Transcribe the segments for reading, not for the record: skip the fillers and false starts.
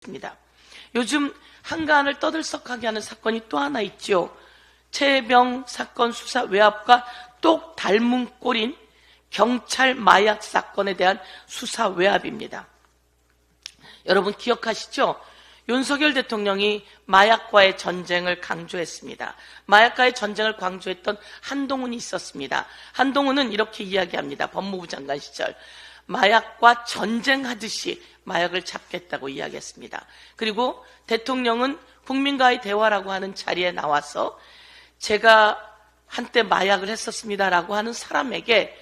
있습니다. 요즘 한가한을 떠들썩하게 하는 사건이 또 하나 있죠. 최혜병 사건 수사 외압과 똑 닮은 꼴인 경찰 마약 사건에 대한 수사 외압입니다. 여러분 기억하시죠? 윤석열 대통령이 마약과의 전쟁을 강조했습니다. 마약과의 전쟁을 강조했던 한동훈이 있었습니다. 한동훈은 이렇게 이야기합니다. 법무부 장관 시절 마약과 전쟁하듯이 마약을 잡겠다고 이야기했습니다. 그리고 대통령은 국민과의 대화라고 하는 자리에 나와서 제가 한때 마약을 했었습니다라고 하는 사람에게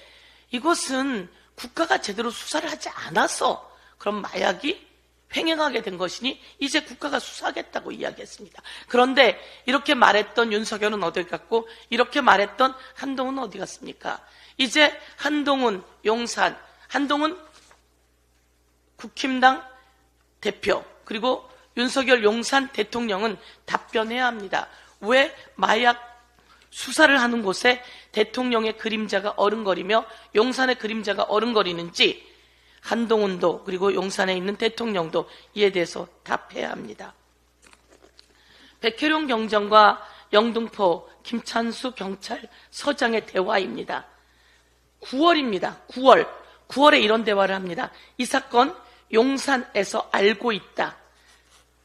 이것은 국가가 제대로 수사를 하지 않아서 그런 마약이 횡행하게 된 것이니 이제 국가가 수사하겠다고 이야기했습니다. 그런데 이렇게 말했던 윤석열은 어디 갔고 이렇게 말했던 한동훈은 어디 갔습니까? 이제 한동훈 용산, 한동훈 국힘당 대표 그리고 윤석열 용산 대통령은 답변해야 합니다. 왜 마약 수사를 하는 곳에 대통령의 그림자가 어른거리며 용산의 그림자가 어른거리는지 한동훈도 그리고 용산에 있는 대통령도 이에 대해서 답해야 합니다. 백혜룡 경정과 영등포 김찬수 경찰서장의 대화입니다. 9월입니다. 9월에 이런 대화를 합니다. 이 사건 용산에서 알고 있다.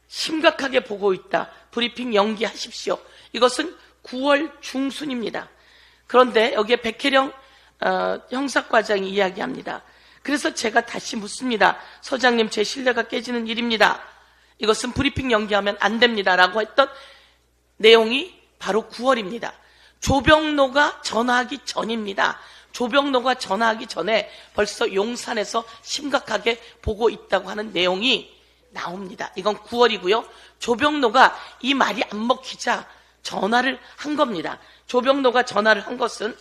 심각하게 보고 있다. 브리핑 연기하십시오. 이것은 9월 중순입니다. 그런데 여기에 백혜령 형사과장이 이야기합니다. 그래서 제가 다시 묻습니다. 서장님, 제 신뢰가 깨지는 일입니다. 이것은 브리핑 연기하면 안 됩니다. 라고 했던 내용이 바로 9월입니다. 조병로가 전화하기 전입니다. 조병로가 전화하기 전에 벌써 용산에서 심각하게 보고 있다고 하는 내용이 나옵니다. 이건 9월이고요. 조병로가 이 말이 안 먹히자 전화를 한 겁니다. 조병로가 전화를 한 것은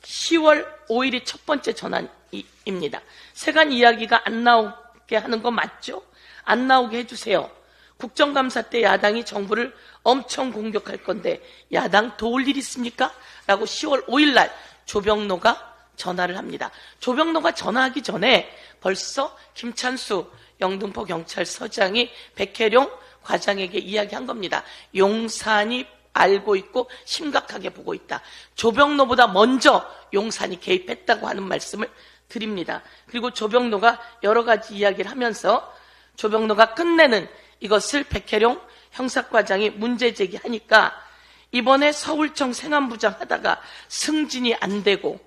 10월 5일이 첫 번째 전화입니다. 세간 이야기가 안 나오게 하는 거 맞죠? 안 나오게 해주세요. 국정감사 때 야당이 정부를 엄청 공격할 건데 야당 도울 일 있습니까? 라고 10월 5일 날 조병로가 전화를 합니다. 조병로가 전화하기 전에 벌써 김찬수 영등포 경찰서장이 백혜룡 과장에게 이야기한 겁니다. 용산이 알고 있고 심각하게 보고 있다. 조병로보다 먼저 용산이 개입했다고 하는 말씀을 드립니다. 그리고 조병로가 여러 가지 이야기를 하면서 조병로가 끝내는 이것을 백혜룡 형사과장이 문제 제기하니까 이번에 서울청 생안부장 하다가 승진이 안 되고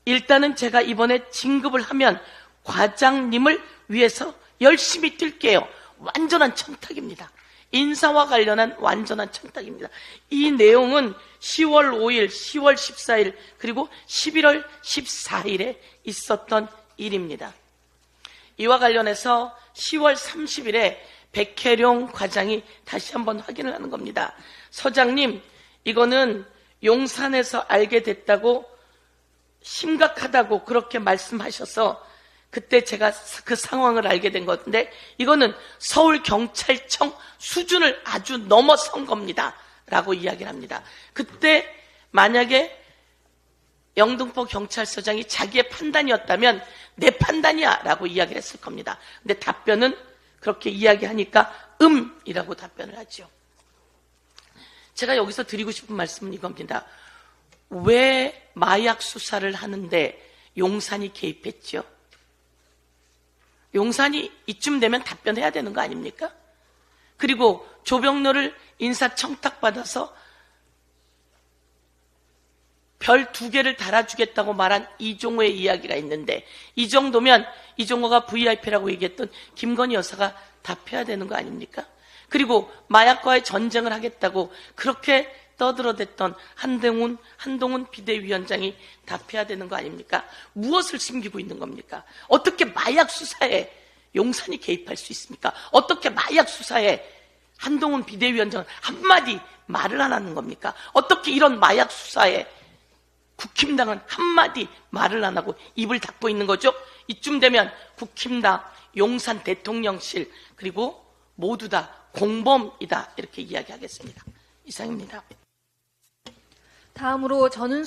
일단은 제가 이번에 진급을 하면 과장님을 위해서 열심히 뛸게요. 완전한 청탁입니다. 인사와 관련한 완전한 청탁입니다. 이 내용은 10월 5일, 10월 14일 그리고 11월 14일에 있었던 일입니다. 이와 관련해서 10월 30일에 백혜룡 과장이 다시 한번 확인을 하는 겁니다. 서장님, 이거는 용산에서 알게 됐다고 심각하다고 그렇게 말씀하셔서 그때 제가 그 상황을 알게 된 건데 이거는 서울경찰청 수준을 아주 넘어선 겁니다. 라고 이야기를 합니다. 그때 만약에 영등포 경찰서장이 자기의 판단이었다면 내 판단이야 라고 이야기를 했을 겁니다. 근데 답변은 그렇게 이야기하니까 이라고 답변을 하죠. 제가 여기서 드리고 싶은 말씀은 이겁니다. 왜 마약 수사를 하는데 용산이 개입했죠? 용산이 이쯤 되면 답변해야 되는 거 아닙니까? 그리고 조병로를 인사청탁받아서 별 2개를 달아주겠다고 말한 이종호의 이야기가 있는데 이 정도면 이종호가 VIP라고 얘기했던 김건희 여사가 답해야 되는 거 아닙니까? 그리고 마약과의 전쟁을 하겠다고 그렇게 떠들어댔던 한동훈 비대위원장이 답해야 되는 거 아닙니까? 무엇을 숨기고 있는 겁니까? 어떻게 마약 수사에 용산이 개입할 수 있습니까? 어떻게 마약 수사에 한동훈 비대위원장은 한마디 말을 안 하는 겁니까? 어떻게 이런 마약 수사에 국힘당은 한마디 말을 안 하고 입을 닫고 있는 거죠? 이쯤 되면 국힘당, 용산 대통령실 그리고 모두 다 공범이다 이렇게 이야기하겠습니다. 이상입니다. 다음으로 전은수